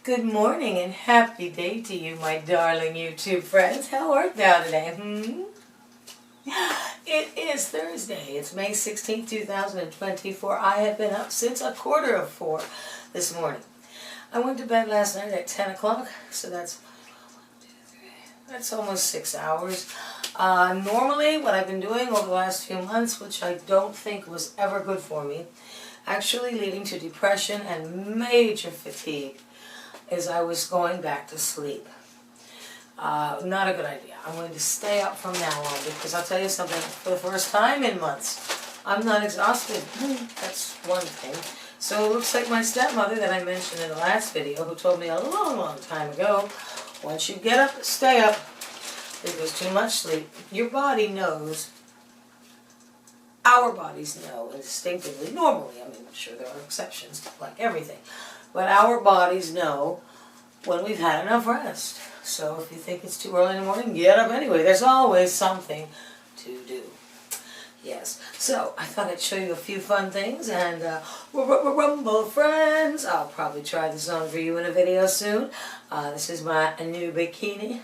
Good morning and happy day to you, my darling YouTube friends. How art thou today? It is Thursday. It's May 16th, 2024. I have been up since 4:15 this morning. I went to bed last night at 10 o'clock, so that's almost 6 hours. Normally, what I've been doing over the last few months, which I don't think was ever good for me, actually leading to depression and major fatigue, is I was going back to sleep. Not a good idea. I'm going to stay up from now on because I'll tell you something, for the first time in months, I'm not exhausted. That's one thing. So it looks like my stepmother that I mentioned in the last video, who told me a long time ago, once you get up, stay up. If there's too much sleep, your body knows. Our bodies know instinctively, normally, I mean, I'm sure there are exceptions, like everything, but our bodies know when we've had enough rest. So if you think it's too early in the morning, get up anyway. There's always something to do. Yes, so I thought I'd show you a few fun things, and Rumble Friends, I'll probably try this on for you in a video soon. This is my new bikini.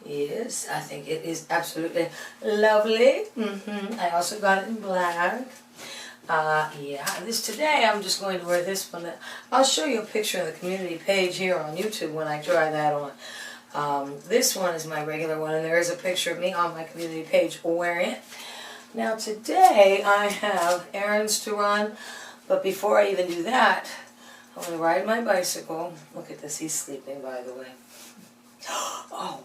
Yes, I think it is absolutely lovely. I also got it in black. Today I'm just going to wear this one. I'll show you a picture of the community page here on YouTube when I try that on. This one is my regular one, and there is a picture of me on my community page wearing it. Now today I have errands to run, but before I even do that, I'm going to ride my bicycle. Look at this, he's sleeping, by the way. Oh,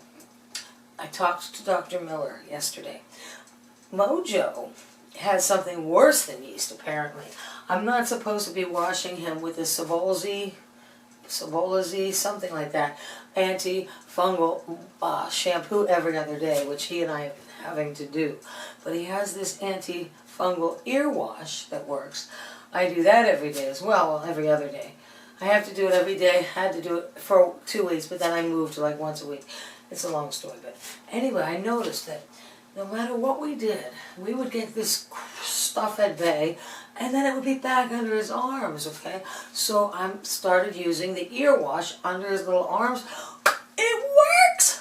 I talked to Dr. Miller yesterday. Mojo has something worse than yeast, apparently. I'm not supposed to be washing him with a Savolzy, something like that, antifungal shampoo every other day, which he and I have been having to do. But he has this antifungal ear wash that works. I do that every day as well, every other day. I have to do it every day. I had to do it for 2 weeks, but then I moved to like once a week. It's a long story, but anyway, I noticed that no matter what we did, we would get this stuff at bay, and then it would be back under his arms, okay? So I started using the ear wash under his little arms. It works!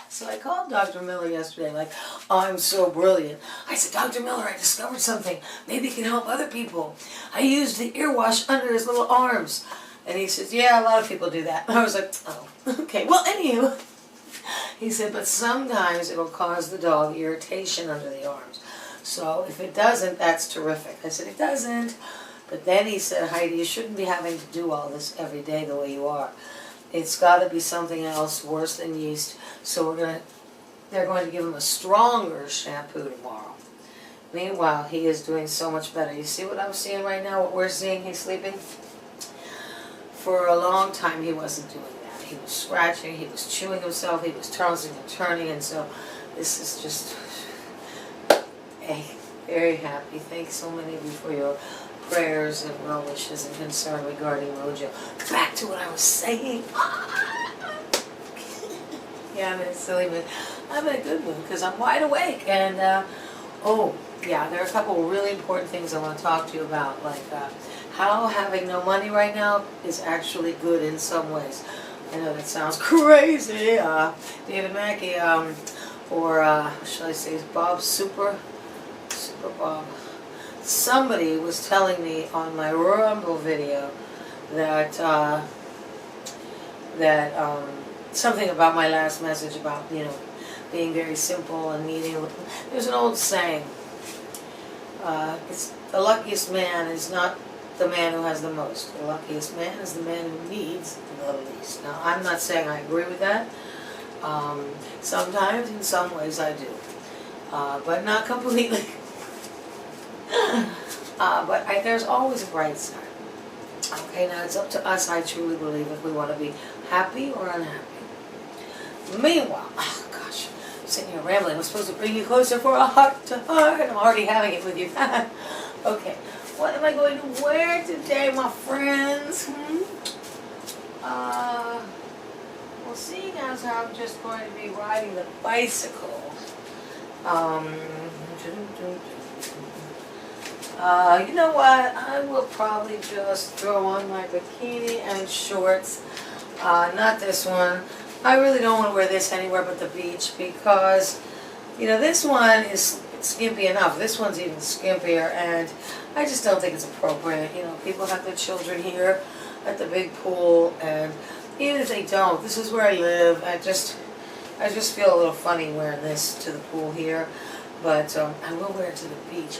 So I called Dr. Miller yesterday, like, I'm so brilliant. I said, Dr. Miller, I discovered something. Maybe it can help other people. I used the ear wash under his little arms. And he says, yeah, a lot of people do that. I was like, oh, okay. Well, anywho. He said, but sometimes it'll cause the dog irritation under the arms. So if it doesn't, that's terrific. I said, it doesn't. But then he said, Heidi, you shouldn't be having to do all this every day the way you are. It's got to be something else worse than yeast. So they're going to give him a stronger shampoo tomorrow. Meanwhile, he is doing so much better. You see what I'm seeing right now, what we're seeing? He's sleeping. For a long time, he wasn't doing that. He was scratching, he was chewing himself, he was tossing and turning, and so this is just very happy. Thanks so many of you for your prayers and well wishes and concern regarding Mojo. Back to what I was saying. Yeah, I'm in a silly mood. I'm in a good mood because I'm wide awake, and oh yeah, there are a couple of really important things I want to talk to you about, like how having no money right now is actually good in some ways. I know that sounds crazy, David Mackey, or shall I say Bob Super Bob. Somebody was telling me on my Rumble video that something about my last message about, you know, being very simple and needing. There's an old saying, it's the luckiest man is not the man who has the most. The luckiest man is the man who needs the least. Now, I'm not saying I agree with that. Sometimes, in some ways, I do. But not completely. But there's always a bright side. Okay, now it's up to us, I truly believe, if we want to be happy or unhappy. Meanwhile, oh gosh, I'm sitting here rambling. I'm supposed to bring you closer for a heart-to-heart. I'm already having it with you. Okay. What am I going to wear today, my friends? Well, seeing as how I'm just going to be riding the bicycle, you know what? I will probably just throw on my bikini and shorts. Not this one. I really don't want to wear this anywhere but the beach because, you know, this one is skimpy enough. This one's even skimpier, and I just don't think it's appropriate. You know, people have their children here at the big pool, and even if they don't, this is where I live. I just feel a little funny wearing this to the pool here, but I will wear it to the beach.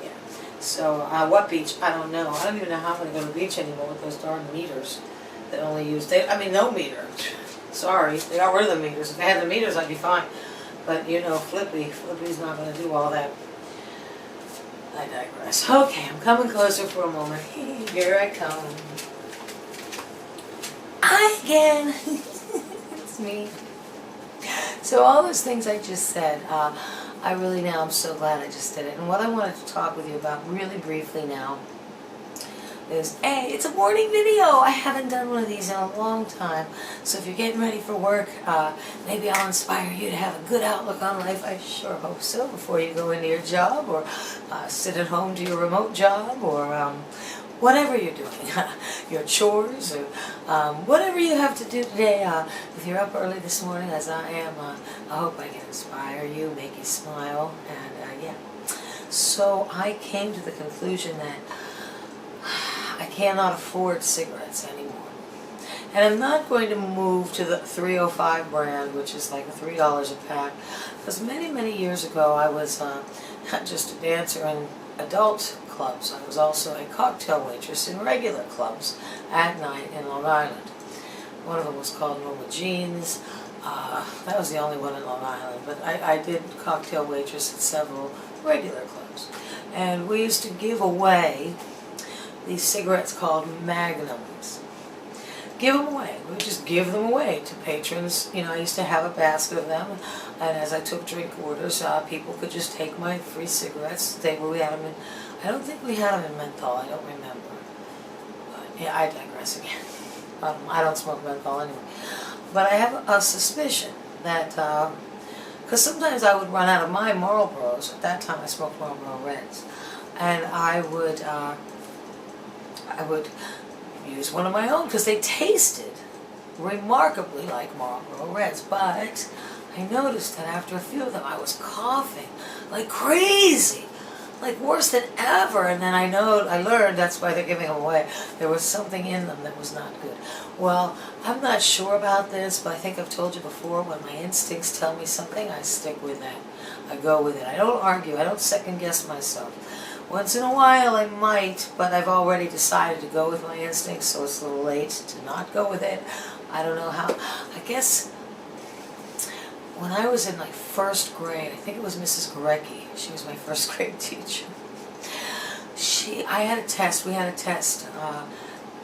Yeah. So, what beach? I don't know. I don't even know how I'm going to go to the beach anymore with those darn meters that only use, no meter. Sorry, they got rid of the meters. If they had the meters, I'd be fine. But, you know, Flippy's not going to do all that. I digress. Okay, I'm coming closer for a moment. Here I come. Hi again. It's me. So all those things I just said, I really now am so glad I just did it. And what I wanted to talk with you about really briefly now is, hey, it's a morning video. I haven't done one of these in a long time. So if you're getting ready for work, maybe I'll inspire you to have a good outlook on life. I sure hope so, before you go into your job or sit at home to your remote job or whatever you're doing, your chores or whatever you have to do today. If you're up early this morning, as I am, I hope I can inspire you, make you smile, and yeah. So I came to the conclusion that I cannot afford cigarettes anymore. And I'm not going to move to the 305 brand, which is like $3 a pack, because many years ago I was not just a dancer in adult clubs. I was also a cocktail waitress in regular clubs at night in Long Island. One of them was called Norma Jean's. That was the only one in Long Island, but I did cocktail waitress at several regular clubs. And we used to give away these cigarettes called Magnums. Give them away. We would just give them away to patrons. You know, I used to have a basket of them, and as I took drink orders, people could just take my free cigarettes. We had them in, I don't think we had them in menthol, I don't remember. But yeah, I digress again. I don't smoke menthol anyway. But I have a suspicion that, because sometimes I would run out of my Marlboros. At that time I smoked Marlboro Reds, and I would use one of my own because they tasted remarkably like Marlboro Reds. But I noticed that after a few of them I was coughing like crazy, like worse than ever. And then I learned that's why they're giving them away. There was something in them that was not good. Well, I'm not sure about this, but I think I've told you before, when my instincts tell me something, I stick with that. I go with it. I don't argue. I don't second guess myself. Once in a while I might, but I've already decided to go with my instincts, so it's a little late to not go with it. I don't know how. I guess when I was in like first grade, I think it was Mrs. Gorecki. She was my first grade teacher. I had a test. We had a test.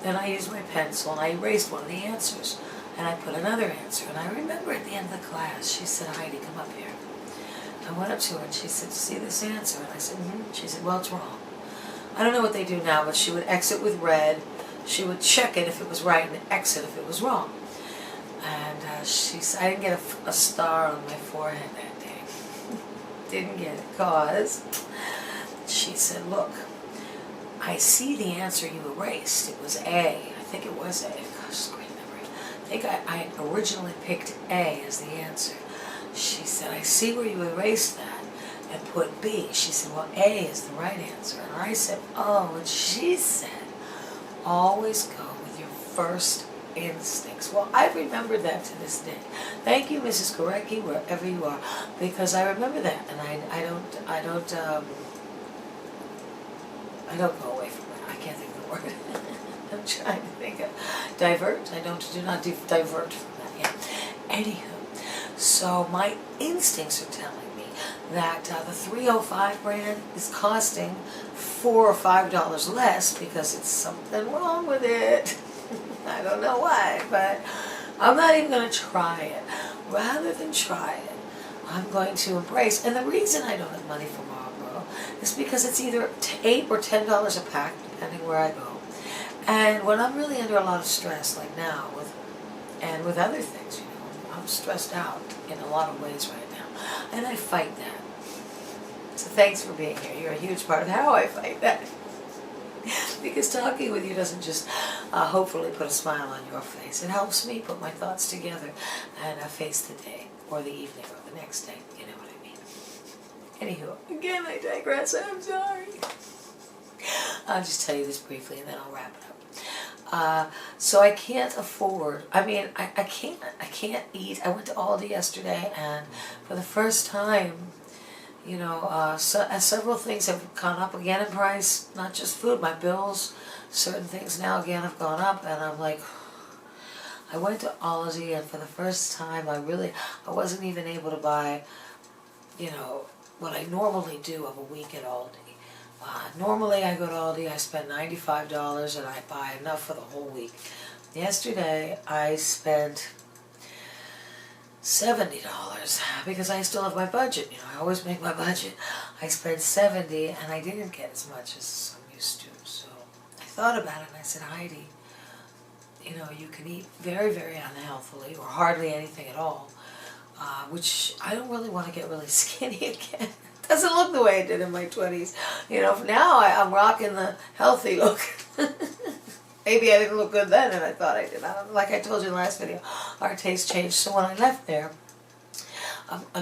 And I used my pencil and I erased one of the answers. And I put another answer. And I remember at the end of the class, she said, "Heidi, come up here." I went up to her and she said, "See this answer?" And I said, "Mm-hmm." She said, "Well, it's wrong." I don't know what they do now, but she would exit with red. She would check it if it was right and exit if it was wrong. And she said, I didn't get a star on my forehead that day. Didn't get it because she said, "Look, I see the answer you erased. It was A. I think it was A. Gosh, great memory. I think I originally picked A as the answer." She said, "I see where you erased that and put B." She said, "Well, A is the right answer." And I said, "Oh," and she said, "Always go with your first instincts." Well, I remember that to this day. Thank you, Mrs. Gorecki, wherever you are, because I remember that, and I don't go away from it. I can't think of the word. I'm trying to think of divert. Do not divert from that. Yeah. Anywho. So my instincts are telling me that the 305 brand is costing $4 or $5 less because it's something wrong with it. I don't know why, but I'm not even going to try it. Rather than try it, I'm going to embrace. And the reason I don't have money for Marlboro is because it's either $8 or $10 a pack, depending where I go. And when I'm really under a lot of stress, like now, with other things, I'm stressed out in a lot of ways right now, and I fight that. So thanks for being here. You're a huge part of how I fight that. Because talking with you doesn't just hopefully put a smile on your face. It helps me put my thoughts together and face the day, or the evening, or the next day. You know what I mean? Anywho, again, I digress. I'm sorry. I'll just tell you this briefly and then I'll wrap it up. So I can't afford, I mean, I can't eat. I went to Aldi yesterday, and for the first time, you know, several things have gone up again in price, not just food, my bills, certain things now again have gone up, and I'm like, I went to Aldi, and for the first time, I wasn't even able to buy, you know, what I normally do of a week at Aldi. Normally I go to Aldi, I spend $95 and I buy enough for the whole week. Yesterday I spent $70 because I still have my budget. You know, I always make my budget. I spent $70 and I didn't get as much as I'm used to. So I thought about it and I said, Heidi, you know, you can eat very, very unhealthily or hardly anything at all, which I don't really want to get really skinny again. Doesn't look the way it did in my 20s. You know, now I'm rocking the healthy look. Maybe I didn't look good then, and I thought I did. Like I told you in the last video, our taste changed. So when I left there,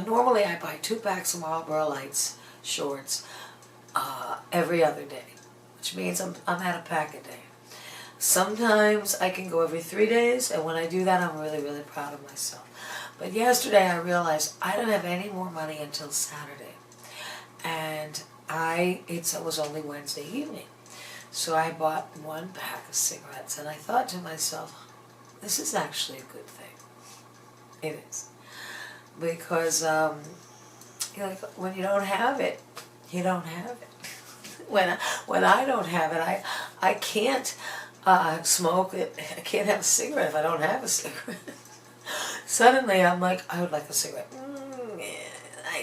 normally I buy 2 packs of Marlboro Lights shorts every other day, which means I'm at a pack a day. Sometimes I can go every 3 days, and when I do that, I'm really, really proud of myself. But yesterday I realized I don't have any more money until Saturday. And it was only Wednesday evening. So I bought 1 pack of cigarettes, and I thought to myself, this is actually a good thing. It is. Because, you know, when you don't have it, you don't have it. When I don't have it, I can't smoke it. I can't have a cigarette if I don't have a cigarette. Suddenly I'm like, I would like a cigarette.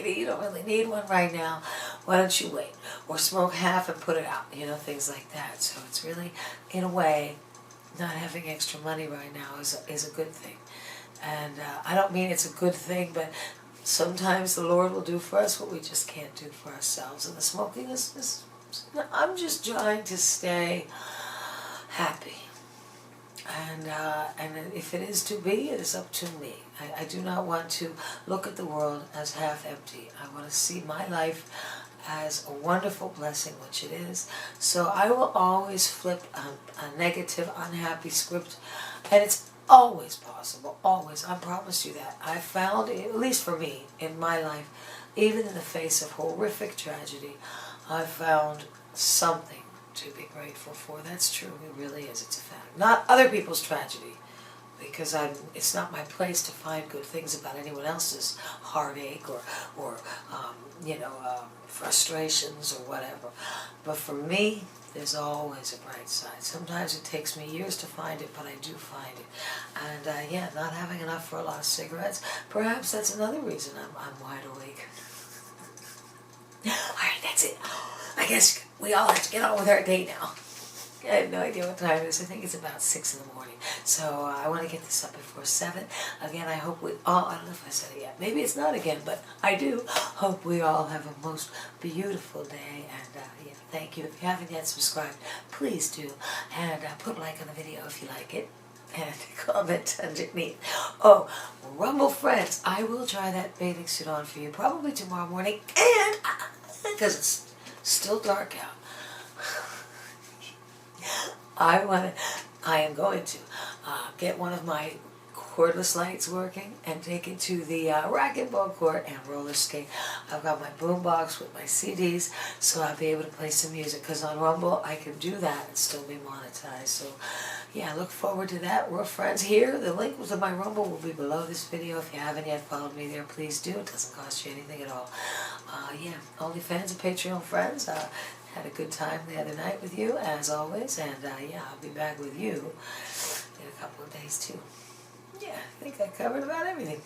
You don't really need one right now. Why don't you wait? Or smoke half and put it out. You know, things like that. So it's really, in a way, not having extra money right now is a good thing. And I don't mean it's a good thing, but sometimes the Lord will do for us what we just can't do for ourselves. And the smoking is I'm just trying to stay happy. And if it is to be, it is up to me. I do not want to look at the world as half empty. I want to see my life as a wonderful blessing, which it is. So I will always flip a negative, unhappy script, and it's always possible, always. I promise you that. I found, at least for me, in my life, even in the face of horrific tragedy, I found something to be grateful for. That's true. It really is. It's a fact. Not other people's tragedy, because it's not my place to find good things about anyone else's heartache or frustrations or whatever. But for me, there's always a bright side. Sometimes it takes me years to find it, but I do find it. And yeah, not having enough for a lot of cigarettes, perhaps that's another reason I'm wide awake. Alright, that's it. I guess we all have to get on with our day now. I have no idea what time it is. I think it's about 6 in the morning. So I want to get this up before 7. Again, I hope we all, I don't know if I said it yet. Maybe it's not again, but I do hope we all have a most beautiful day. And yeah, thank you. If you haven't yet subscribed, please do. And put a like on the video if you like it. And comment underneath. Oh, Rumble friends, I will try that bathing suit on for you probably tomorrow morning. And because it's still dark out, I am going to get one of my cordless lights working and take it to the racquetball court and roller skate. I've got my boombox with my CDs, so I'll be able to play some music, because on Rumble I can do that and still be monetized. So yeah, I look forward to that. We're friends here. The link to my Rumble will be below this video. If you haven't yet followed me there, please do. It doesn't cost you anything at all. Yeah, OnlyFans and Patreon friends. Had a good time the other night with you, as always, and yeah, I'll be back with you in a couple of days too. Yeah, I think I covered about everything.